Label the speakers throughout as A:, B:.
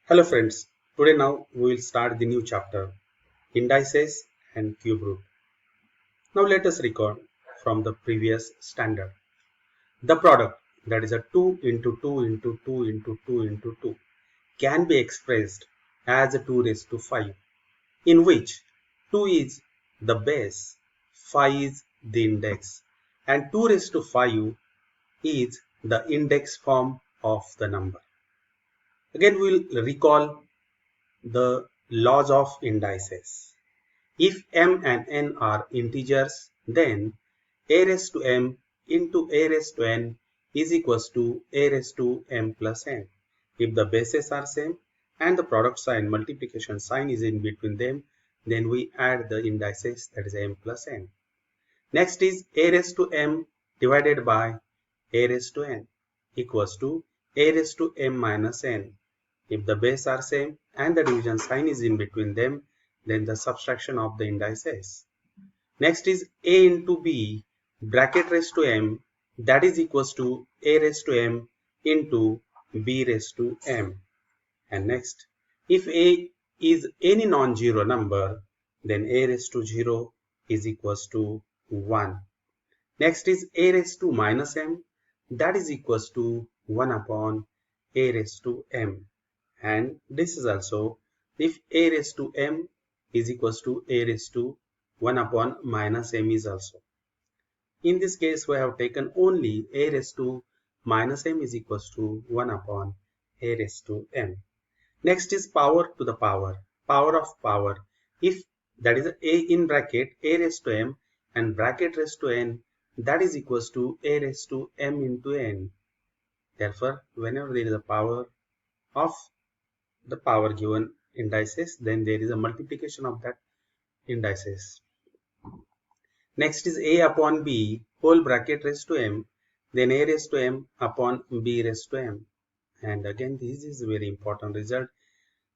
A: Hello friends, today now we will start the new chapter, Indices and Cube Root. Now let us record from the previous standard. The product, that is a 2 into 2 into 2 into 2 into 2, can be expressed as a 2 raised to 5, in which 2 is the base, 5 is the index, and 2 raised to 5 is the index form of the number. Again we will recall the laws of indices. If m and n are integers, then a raised to m into a raised to n is equals to a raised to m plus n. If the bases are same and the product sign, multiplication sign is in between them, then we add the indices, that is m plus n. Next is a raised to m divided by a raised to n equals to a raised to m minus n. If the base are same and the division sign is in between them, then the subtraction of the indices. Next is a into b bracket raised to m, that is equals to a raised to m into b raised to m. And next, if a is any non-zero number, then a raised to 0 is equals to 1. Next is a raised to minus m, that is equals to 1 upon a raised to m. And this is also if a raised to m is equals to a raised to 1 upon minus m is also. In this case, we have taken only a raised to minus m is equals to 1 upon a raised to m. Next is power to the power of power. If that is a in bracket a raised to m and bracket raised to n, that is equals to a raised to m into n. Therefore, whenever there is a power of the power given indices, then there is a multiplication of that indices. Next is a upon b whole bracket raised to m, then a raised to m upon b raised to m. And again, this is a very important result.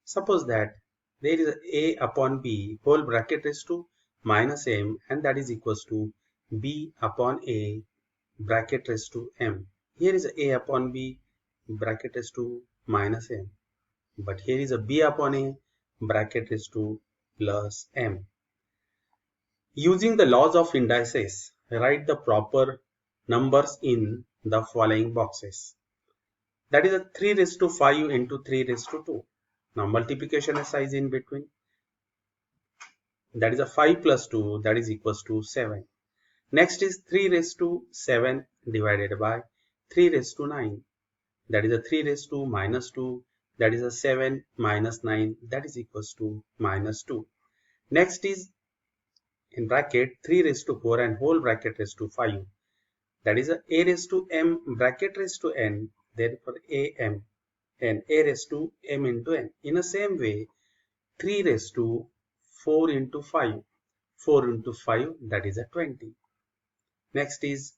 A: Suppose that there is a upon b whole bracket raised to minus m, and that is equals to b upon a bracket raised to m. Here is a upon b bracket raised to minus m, but here is a b upon a bracket raised to plus m. Using the laws of indices, write the proper numbers in the following boxes. That is a 3 raised to 5 into 3 raised to 2. Now multiplication size in between. That is a 5 plus 2, that is equals to 7. Next is 3 raised to 7 divided by 3 raised to 9. That is a 3 raised to minus 2, that is a 7 minus 9, that is equals to minus 2. Next is in bracket 3 raised to 4 and whole bracket raised to 5. That is a raised to m bracket raised to n, therefore am, and a raised to m into n. In the same way, 3 raised to 4 into 5. 4 into 5, that is a 20. Next is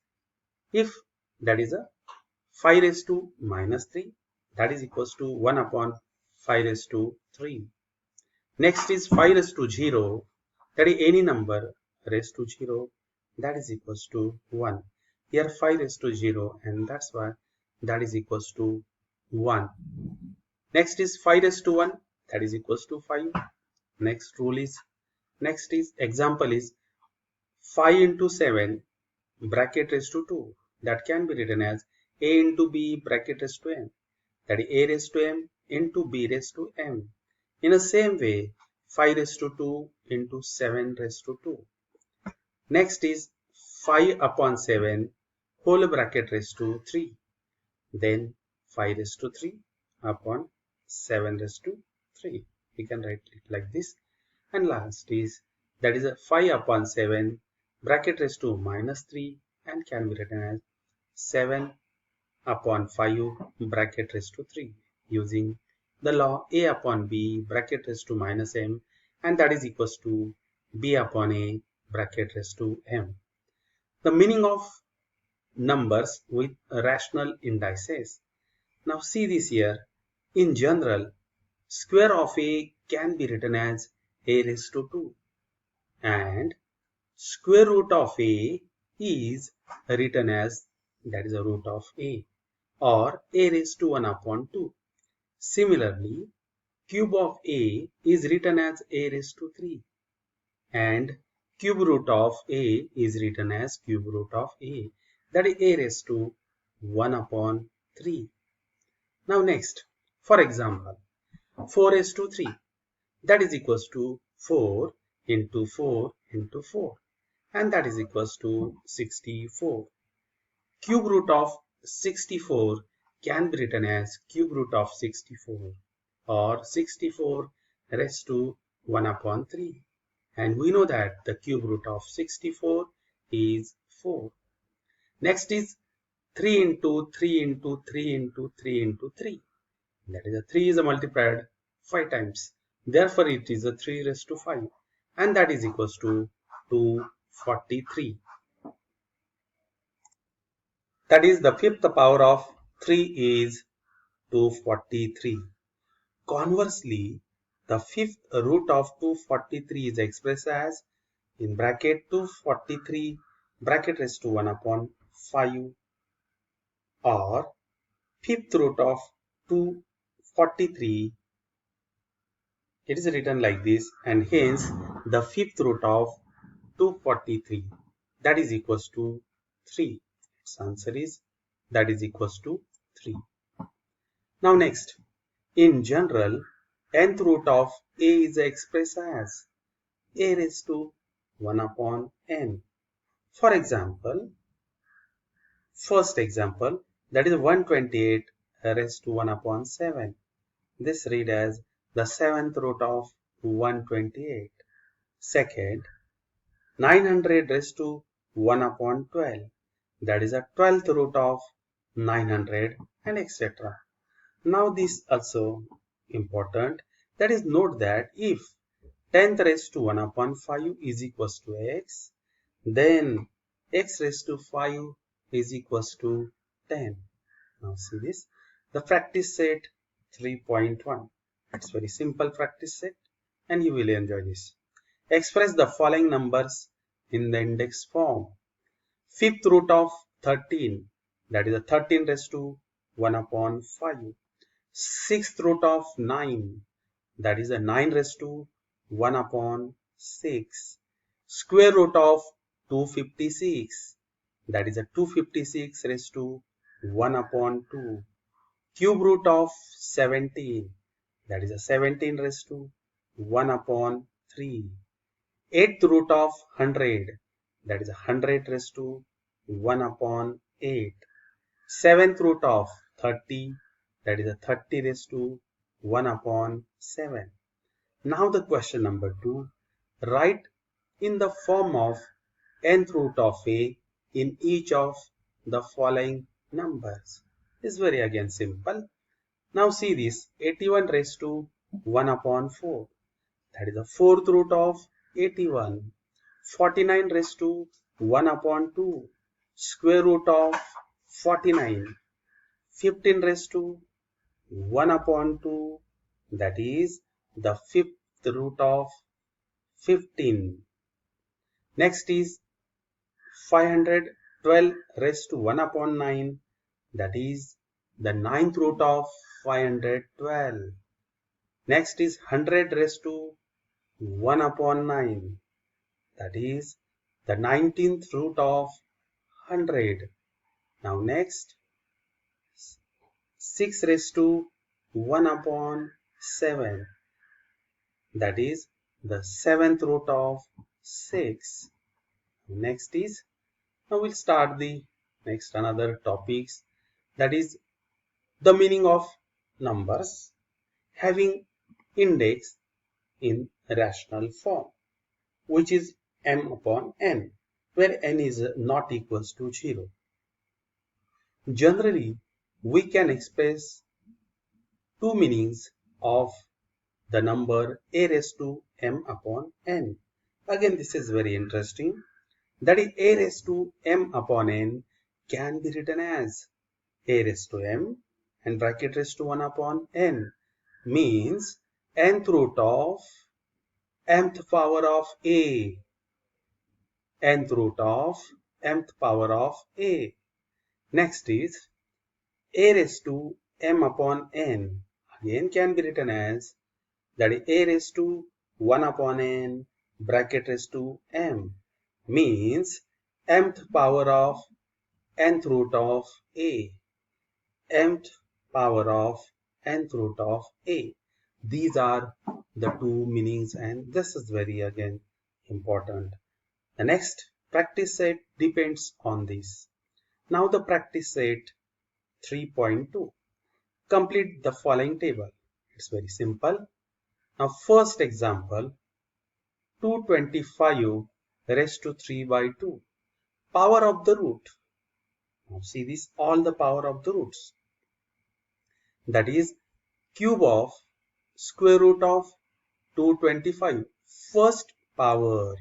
A: if that is a 5 raised to minus 3, that is equals to 1 upon 5 raised to 3. Next is 5 raised to 0, that is any number raised to 0, that is equals to 1. Here 5 raised to 0, and that's why that is equals to 1. Next is 5 raised to 1, that is equals to 5. Next example is 5 into 7 bracket raised to 2. That can be written as a into b bracket raised to m. That is a raised to m into b raised to m. In the same way, 5 raised to 2 into 7 raised to 2. Next is 5 upon 7 whole bracket raised to 3. Then 5 raised to 3 upon 7 raised to 3. We can write it like this. And last is that is a 5 upon 7 bracket raised to minus 3 and can be written as 7 upon 5 bracket raised to 3 using the law a upon b bracket raised to minus m, and that is equals to b upon a bracket raised to m. The meaning of numbers with rational indices. Now see this here. In general, square of a can be written as a raised to 2, and square root of a is written as that is a root of a, or a raised to 1 upon 2. Similarly, cube of a is written as a raised to 3 and cube root of a is written as cube root of a, that is a raised to 1 upon 3. Now next, for example, 4 raised to 3, that is equals to 4 into 4 into 4, and that is equals to 64. Cube root of 64 can be written as cube root of 64 or 64 raised to 1 upon 3. And we know that the cube root of 64 is 4. Next is 3 into 3 into 3 into 3 into 3. That is, a 3 is multiplied 5 times. Therefore, it is a 3 raised to 5. And that is equals to 243. That is, the fifth power of 3 is 243. Conversely, the fifth root of 243 is expressed as in bracket 243 bracket raised to 1 upon 5, or fifth root of 243, it is written like this, and hence the fifth root of 243, that is equals to 3. Its answer is that is equals to 3. Now next, in general, nth root of a is expressed as a raised to 1 upon n. For example, first example, that is 128 raised to 1 upon 7. This read as the seventh root of 128. Second, 900 raised to 1 upon 12. That is a 12th root of 900, and etc. Now this also important. That is, note that if 10th raised to 1 upon 5 is equals to x, then x raised to 5 is equals to 10. Now see this, the practice set 3.1. It's very simple practice set and you will enjoy this. Express the following numbers in the index form. Fifth root of 13, that is a 13 raised to 1 upon 5. Sixth root of 9, that is a 9 raised to 1 upon 6. Square root of 256, that is a 256 raised to 1 upon 2. Cube root of 17, that is a 17 raised to 1 upon 3. Eighth root of 100, that is a 100 raised to 1 upon 8. Seventh root of 30, that is a 30 raised to 1 upon 7. Now the question number 2, write in the form of nth root of a in each of the following numbers. It's very again simple. Now see this, 81 raised to 1 upon 4. That is the fourth root of 81. 49 raised to 1 upon 2. Square root of 49. 15 raised to 1 upon 2. That is the fifth root of 15. Next is 512 raised to 1 upon 9. That is the ninth root of 512. Next is 100 raised to 1 upon 9. That is the 19th root of 100. Now next, 6 raised to 1 upon 7. That is the 7th root of 6. Next is, now we'll start the next another topics, that is the meaning of numbers having index in rational form, which is m upon n, where n is not equals to 0. Generally, we can express two meanings of the number a raised to m upon n. Again, this is very interesting. That is, a raised to m upon n can be written as a raised to m and bracket raised to 1 upon n, means nth root of mth power of a, nth root of mth power of a. Next is a raised to m upon n, again can be written as that is a raised to 1 upon n bracket raised to m, means mth power of nth root of a, mth power of nth root of a. These are the two meanings, and this is very again important. The next practice set depends on this. Now the practice set 3.2. Complete the following table. It's very simple. Now first example, 225 raised to 3 by 2. Power of the root. Now see this, all the power of the roots. That is cube of square root of 225. First power,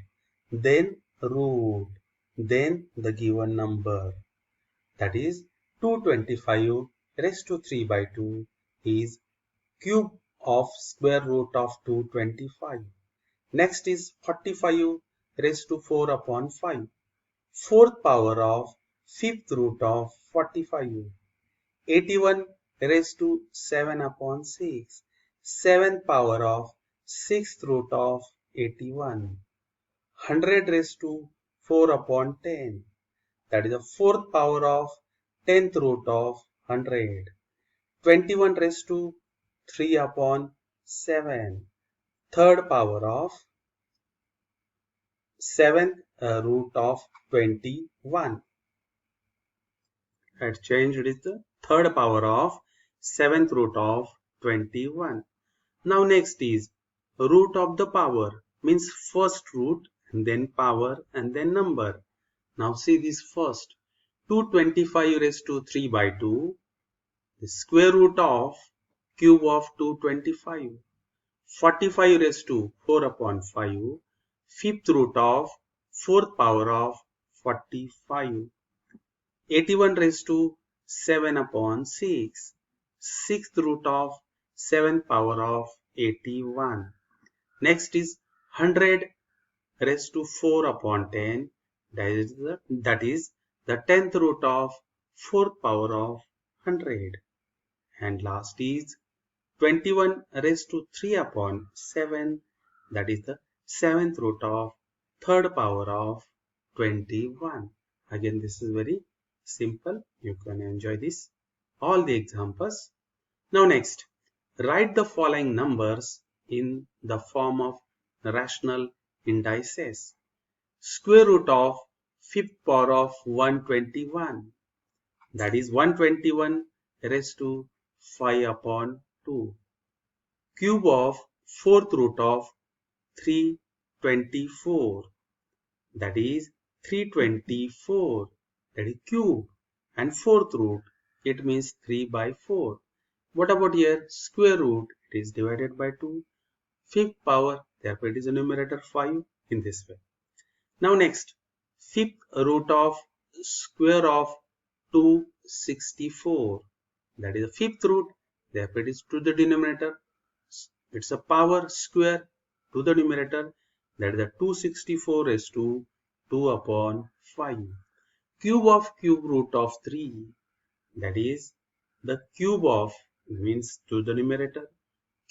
A: then root, then the given number. That is 225 raised to 3 by 2 is cube of square root of 225. Next is 45 raised to 4 upon 5. Fourth power of fifth root of 45. 81 raised to 7 upon 6. Seventh power of sixth root of 81. 100 raised to 4 upon 10. That is the fourth power of 10th root of 100. 21 raised to 3 upon 7. Third power of 7th root of 21. It changed, it is the third power of 7th root of 21. Now next is root of the power, means first root and then power and then number. Now see this first, 225 raised to 3 by 2, the square root of cube of 225. 45 raised to 4 upon 5, fifth root of fourth power of 45. 81 raised to 7 upon 6, sixth root of 7th power of 81. Next is 100 raised to 4 upon 10, that is the 10th root of 4th power of 100. And last is 21 raised to 3 upon 7, that is the 7th root of 3rd power of 21. Again, this is very simple. You can enjoy this, all the examples. Now next, write the following numbers in the form of rational indices. Square root of fifth power of 121, that is 121 raised to 5 upon 2. Cube of fourth root of 324, that is 324, that is cube, and fourth root, it means 3 by 4. What about here? Square root, it is divided by 2. Fifth power, therefore it is a numerator 5 in this way. Now next, fifth root of square of 264, that is the fifth root, therefore it is to the denominator. It's a power square to the numerator, that is the 264 raised to 2 upon 5. Cube of cube root of 3, that is the cube of, means to the numerator,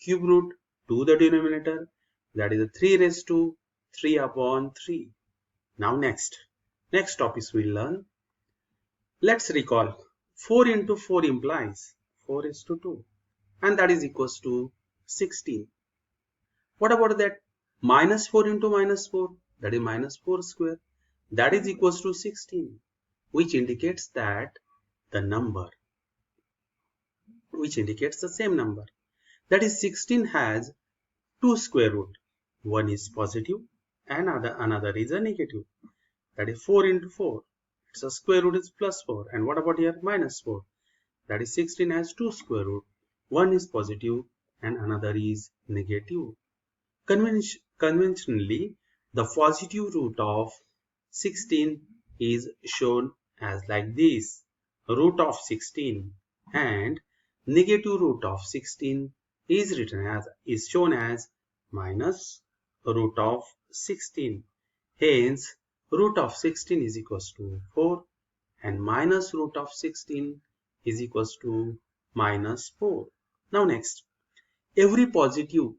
A: cube root to the denominator, that is the 3 raised to 3 upon 3. Now next topics we'll learn. Let's recall 4 into 4 implies 4 is to 2, and that is equals to 16. What about that? Minus 4 into minus 4, that is minus 4 square, that is equals to 16, which indicates that the number, which indicates the same number. That is 16 has two square root. One is positive and another is a negative. That is 4 into 4. Its a square root is plus 4. And what about here? Minus 4. That is 16 has two square root. One is positive and another is negative. Conventionally, the positive root of 16 is shown as like this, root of 16, and negative root of 16 is shown as minus root of 16. Hence, root of 16 is equals to 4 and minus root of 16 is equals to minus 4. Now next, every positive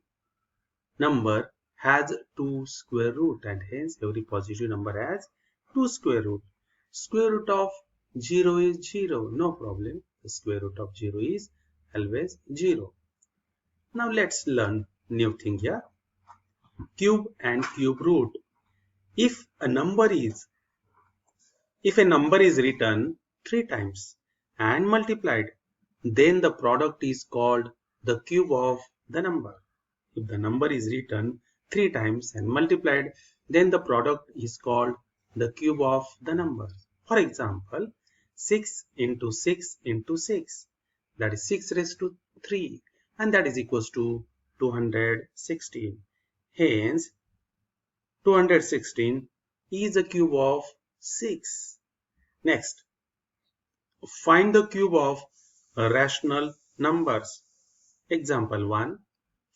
A: number has 2 square root, and hence every positive number has 2 square root. Square root of 0 is 0, no problem. The square root of 0 is always 0. Now let's learn new thing here. Cube and cube root. If a number is written 3 times and multiplied, then the product is called the cube of the number. If the number is written 3 times and multiplied, then the product is called the cube of the number. For example, 6 into 6 into 6, that is 6 raised to 3, and that is equals to 216. Hence, 216 is the cube of 6. Next, find the cube of rational numbers. Example 1.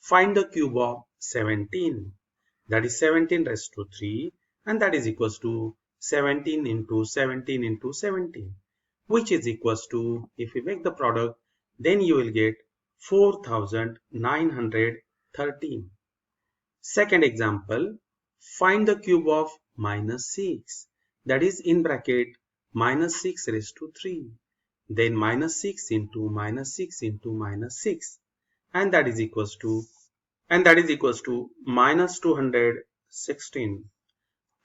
A: Find the cube of 17. That is 17 raised to 3, and that is equals to 17 into 17 into 17, which is equals to, if we make the product, then you will get 4913. Second example, find the cube of minus 6. That is in bracket minus 6 raised to 3. Then minus 6 into minus 6 into minus 6, and that is equals to minus 216.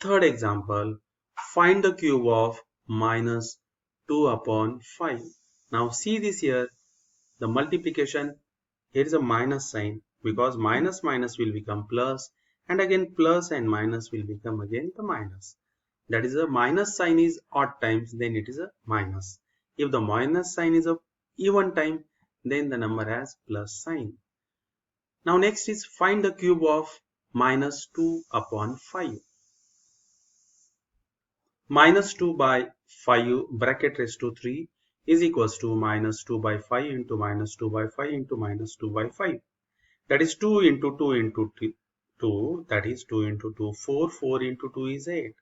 A: Third example, find the cube of minus 2 upon 5. Now see this here, the multiplication, here is a minus sign, because minus minus will become plus, and again plus and minus will become again the minus. That is, a minus sign is odd times, then it is a minus. If the minus sign is of even time, then the number has plus sign. Now next is find the cube of minus 2 upon 5. Minus 2 by 5 bracket raised to 3 is equals to minus 2 by 5 into minus 2 by 5 into minus 2 by 5. That is 2 into 2 into 2, that is 2 into 2, 4, 4 into 2 is 8.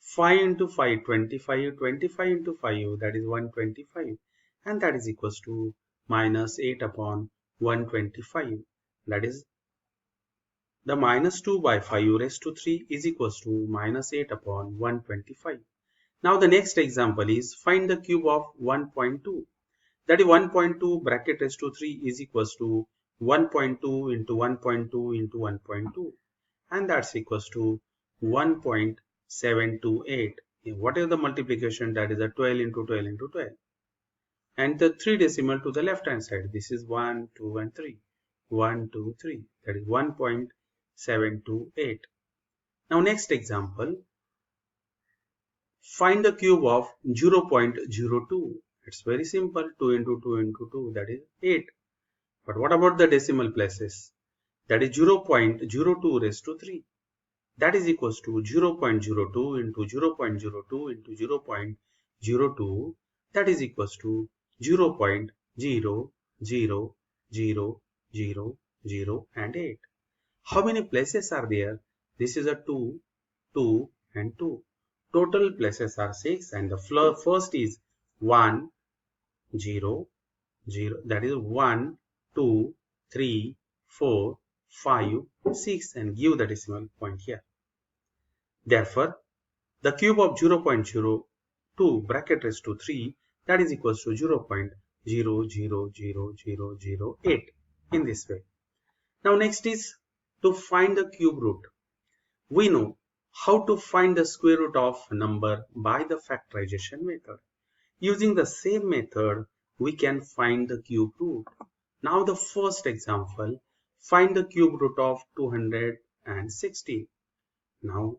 A: 5 into 5, 25, 25 into 5, that is 125, and that is equals to minus 8 upon 125. That is, the minus 2 by 5 raised to 3 is equals to minus 8 upon 125. Now the next example is find the cube of 1.2. That is 1.2 bracket raised to 3 is equals to 1.2 into 1.2 into 1.2, and that's equals to 1.728. What is the multiplication? That is a 12 into 12 into 12. And the 3 decimal to the left hand side. This is 1, 2 and 3. 1, 2, 3. That is 1.728. Now next example. Find the cube of 0.02. It's very simple. 2 into 2 into 2. That is 8. But what about the decimal places? That is 0.02 raised to 3. That is equals to 0.02 into 0.02 into 0.02. That is equals to 0.00000 and 8. How many places are there? This is a 2, 2 and 2. Total places are 6, and the first is 1, 0, 0. That is 1, 2, 3, 4, 5, 6, and give the decimal point here. Therefore, the cube of 0.02 bracket raised to 3, that is equals to 0.000008 in this way. Now next is to find the cube root. We know how to find the square root of a number by the factorization method. Using the same method, we can find the cube root. Now the first example, find the cube root of 260. Now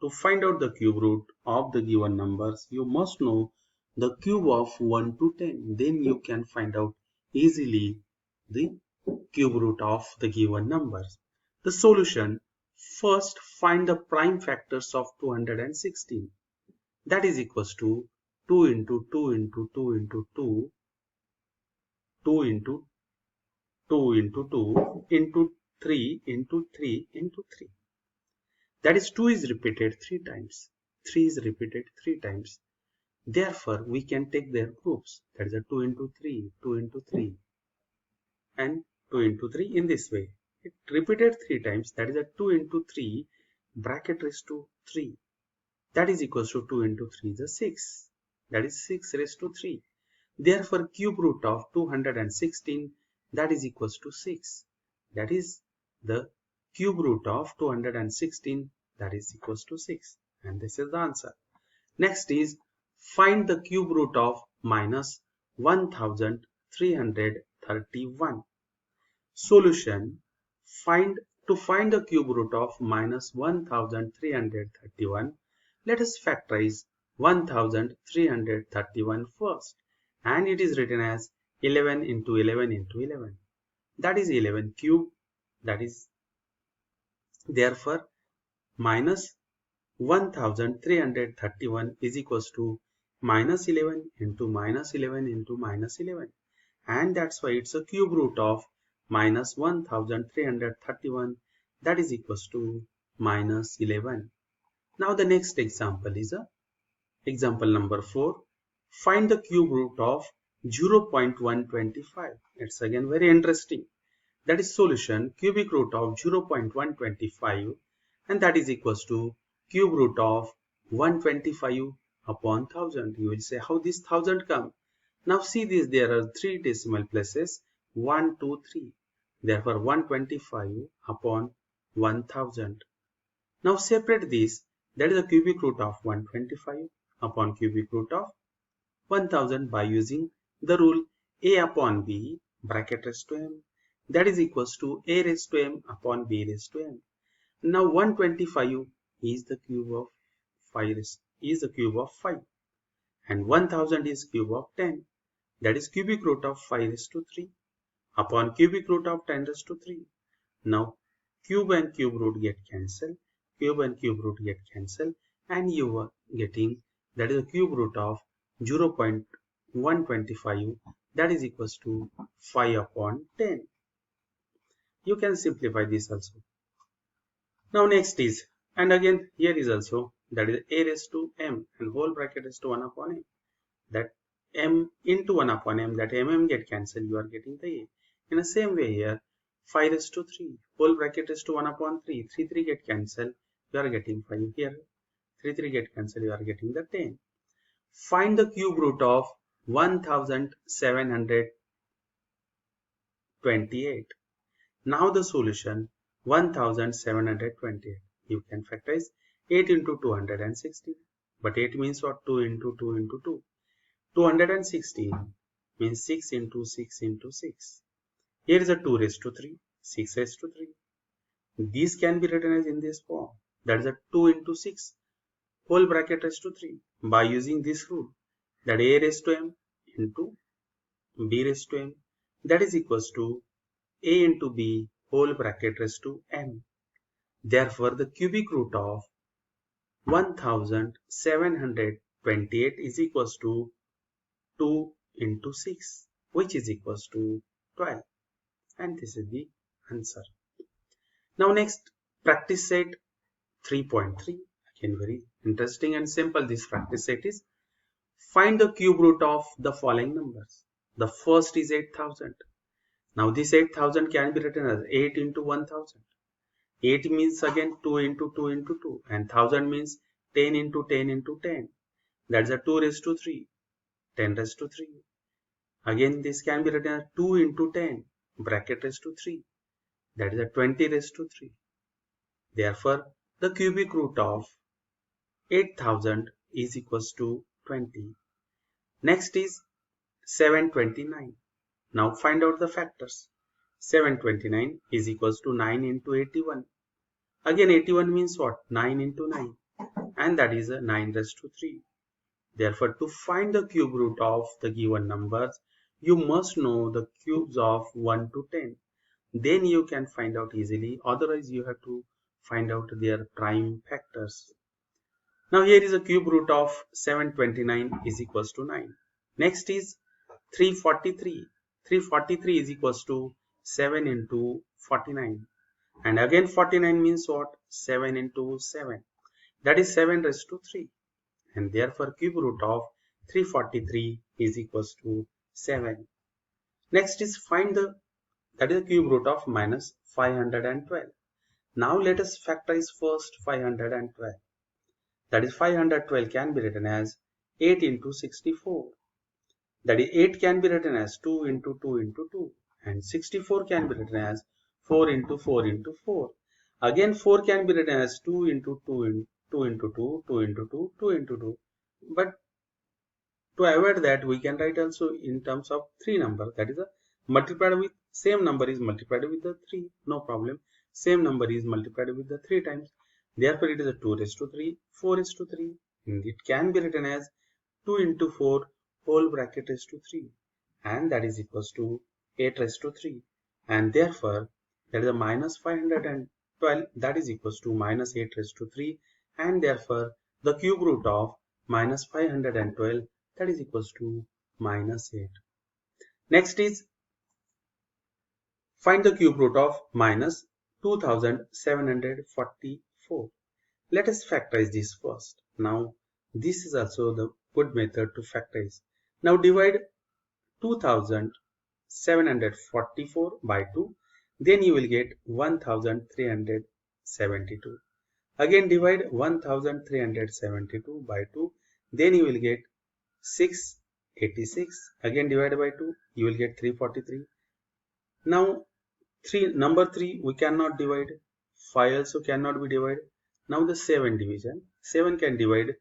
A: to find out the cube root of the given numbers, you must know the cube of 1 to 10. Then you can find out easily the cube root of the given numbers. The solution, first find the prime factors of 216. That is equals to 2 into 2 into 2 into 2, 2 into 2 into 2 into 3 into 3 into 3. That is 2 is repeated 3 times. 3 is repeated 3 times. Therefore, we can take their groups. That is a 2 into 3, 2 into 3, and 2 into 3 in this way. it repeated 3 times, that is a 2 into 3 bracket raised to 3. That is equals to 2 into 3 is a 6. That is 6 raised to 3. Therefore, cube root of 216, that is equals to 6. That is the cube root of 216, that is equals to 6. And this is the answer. Next is find the cube root of minus 1331. Solution: to find the cube root of minus 1331, let us factorize 1331 first, and it is written as 11 into 11 into 11. That is 11 cube. That is therefore minus 1331 is equals to minus 11 into minus 11 into minus 11, and that's why it's a cube root of minus 1331, that is equals to minus 11. Now the next example is example number 4. Find the cube root of 0.125. It's again very interesting. That is solution: cubic root of 0.125, and that is equals to cube root of 125 upon 1000. You will say, how this 1000 come? Now see this, there are 3 decimal places, 1, 2, 3. Therefore 125 upon 1000. Now separate this, that is a cubic root of 125 upon cubic root of 1000 by using the rule a upon b bracket raised to m, that is equals to a raised to m upon b raised to m. Now 125 is the cube of 5 and 1000 is cube of 10, that is cubic root of 5 raised to 3 upon cubic root of 10 raised to 3. Now cube and cube root get cancelled, and you are getting, that is a cube root of 0.125, that is equals to 5 upon 10. You can simplify this also. Now next is, and again here is also, that is a raised to m and whole bracket raised to 1 upon m. That m into 1 upon m, that get cancelled, you are getting the a. In the same way here, 5 raised to 3 whole bracket raised to 1 upon 3, 3 get cancelled, you are getting 5 here. 3 get cancelled, you are getting the 10. Find the cube root of 1728. Now the solution: 1728. You can factorize 8 into 216. But 8 means what? 2 into 2 into 2. 216 means 6 into 6 into 6. Here is a 2 raised to 3, 6 raised to 3. These can be written as in this form. That is a 2 into 6 whole bracket raised to 3 by using this rule, that a raised to m into b raised to m, that is equals to a into b whole bracket raised to m. Therefore the cubic root of 1728 is equals to 2 into 6, which is equals to 12, and this is the answer. Now next, practice set 3.3. Again very interesting and simple this practice set is. Find the cube root of the following numbers. The first is 8000. Now this 8000 can be written as 8 into 1000. 8 means again 2 into 2 into 2, and 1000 means 10 into 10 into 10. That's a 2 raised to 3, 10 raised to 3. Again this can be written as 2 into 10 bracket raised to 3. That is a 20 raised to 3. Therefore the cubic root of 8000 is equals to 20. Next is 729. Now find out the factors. 729 is equals to 9 into 81. Again 81 means what? 9 into 9, and that is a 9 raised to 3. Therefore to find the cube root of the given numbers, you must know the cubes of 1 to 10. Then you can find out easily, otherwise you have to find out their prime factors. Now here is a cube root of 729 is equals to 9. Next is 343. 343 is equals to 7 into 49. And again 49 means what? 7 into 7. That is 7 raised to 3. And therefore cube root of 343 is equals to 7. Next is find the cube root of minus 512. Now let us factorize first 512. That is 512 can be written as 8 into 64. That is 8 can be written as 2 into 2 into 2. And 64 can be written as 4 into 4 into 4. Again 4 can be written as 2 into 2 into 2 into 2, 2 into 2, 2 into 2. But to avoid that, we can write also in terms of 3 number. That is a multiplied with same number is multiplied with the 3. No problem. Same number is multiplied with the 3 times. Therefore, it is a 2 raised to 3, 4 raised to 3. And it can be written as 2 into 4 whole bracket raised to 3. And that is equals to 8 raised to 3. And therefore, that is a minus 512. That is equals to minus 8 raised to 3. And therefore, the cube root of minus 512, that is equals to minus 8. Next is find the cube root of minus 2744. Let us factorize this first. Now this is also the good method to factorize. Now divide 2744 by 2, then you will get 1372. Again divide 1372 by 2, then you will get 686. Again divided by 2, you will get 343. Now number 3 we cannot divide, 5 also cannot be divided. Now the 7 division, 7 can divide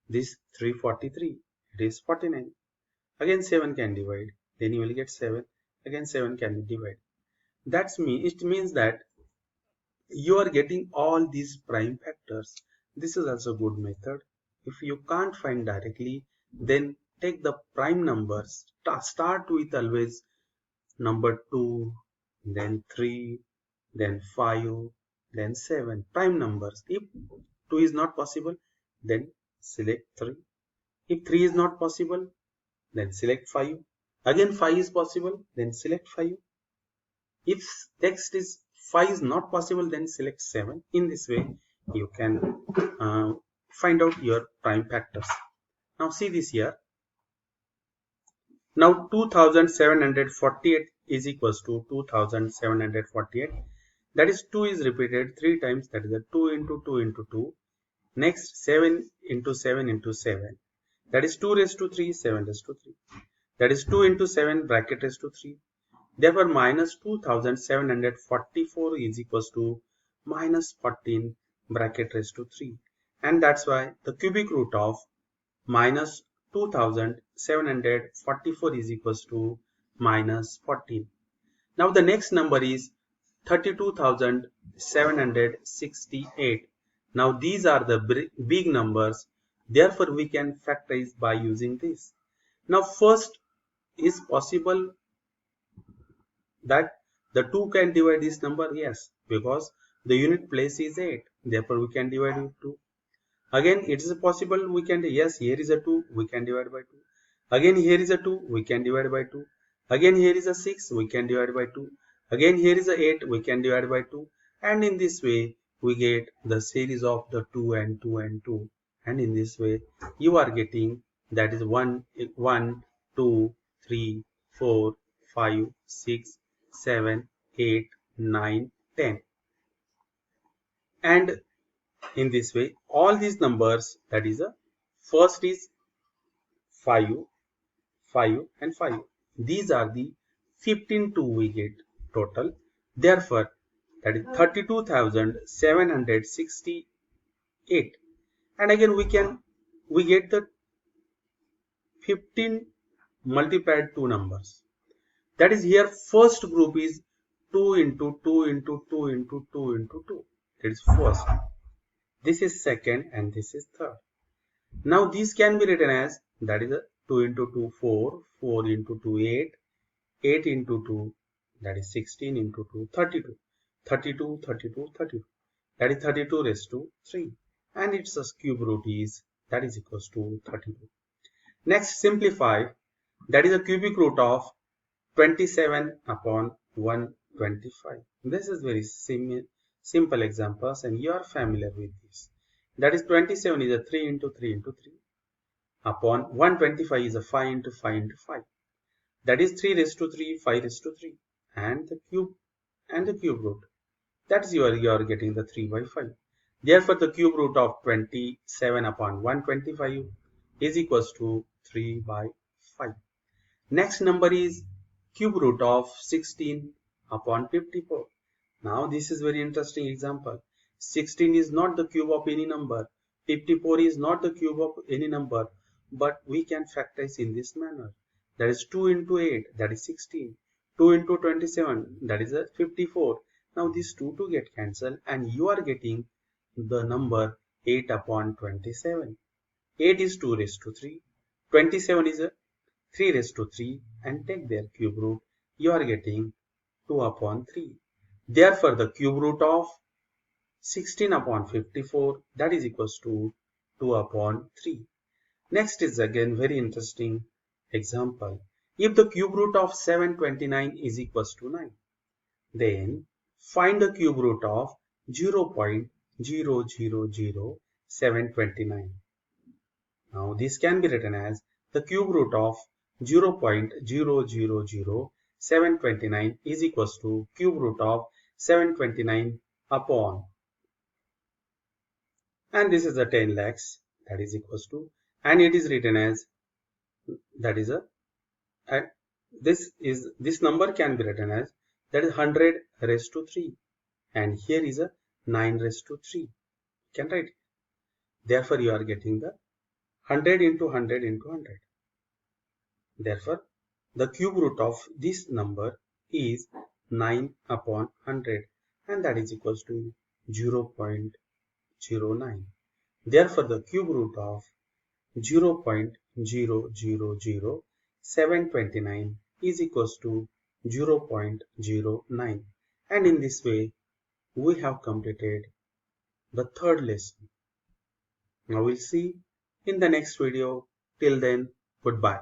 A: this 343, it is 49. Again 7 can divide, then you will get 7. Again 7 can be divided. It means that you are getting all these prime factors. This is also a good method. If you can't find directly, then take the prime numbers. Start with always number 2, then 3, then 5, then 7. Prime numbers. If 2 is not possible, then select 3. If 3 is not possible, then select 5. Again 5 is possible, then select 5. If text is 5 is not possible, then select 7. In this way, you can find out your prime factors. Now see this here. Now 2748 is equals to 2748. That is 2 is repeated 3 times. That is a 2 into 2 into 2. Next 7 into 7 into 7. That is 2 raised to 3, 7 raised to 3. That is 2 into 7 bracket raised to 3. Therefore, minus 2744 is equals to minus 14 bracket raised to 3. And that's why the cubic root of minus 2744 is equals to minus 14. Now the next number is 32,768. Now these are the big numbers. Therefore, we can factorize by using this. Now first is possible that the 2 can divide this number? Yes, because the unit place is 8. Therefore, we can divide with 2. Again, it is possible we can, yes, here is a 2, we can divide by 2. Again, here is a 2, we can divide by 2. Again, here is a 6, we can divide by 2. Again, here is a 8, we can divide by 2. And in this way, we get the series of the 2 and 2 and 2. And in this way, you are getting that is 1, 2, 3, 4, 5, 6, 7, 8, 9, 10. And in this way, all these numbers, that is first is 5, 5 and 5. These are the 15 2 we get total. Therefore, that is 32,768. And again we get the 15 multiplied 2 numbers. That is here first group is 2 into 2 into 2 into 2 into 2. That is first. This is second and this is third. Now this can be written as that is a 2 into 2 4, 4 into 2 8, 8 into 2 that is 16 into 2 32, 32, 32, 32. That is 32 raised to 3 and its cube root is that is equals to 32. Next simplify, that is a cubic root of 27 upon 125. This is very simple examples and you are familiar with this. That is 27 is a 3 into 3 into 3 upon 125 is a 5 into 5 into 5. That is 3 raised to 3, 5 raised to 3 and the cube root. That is you are getting the 3 by 5. Therefore, the cube root of 27 upon 125 is equals to 3 by 5. Next number is cube root of 16 upon 54. Now this is very interesting example. 16 is not the cube of any number. 54 is not the cube of any number. But we can factorize in this manner. That is 2 into 8, that is 16. 2 into 27, that is a 54. Now these two get cancelled and you are getting the number 8 upon 27. 8 is 2 raised to 3. 27 is a 3 raised to 3 and take their cube root. You are getting 2 upon 3. Therefore, the cube root of 16 upon 54, that is equals to 2 upon 3. Next is again very interesting example. If the cube root of 729 is equals to 9, then find the cube root of 0.000729. Now this can be written as the cube root of 0.000729 is equals to cube root of 729 upon, and this is the 10 lakhs, that is equals to, and it is written as, that is a, this number can be written as, that is 100 raised to 3, and here is a 9 raised to 3. You can write it. Therefore, you are getting the 100 into 100 into 100. Therefore, the cube root of this number is 9 upon 100, and that is equals to 0.09. Therefore, the cube root of 0.000729 is equals to 0.09. And in this way, we have completed the third lesson. Now we'll see in the next video. Till then, goodbye.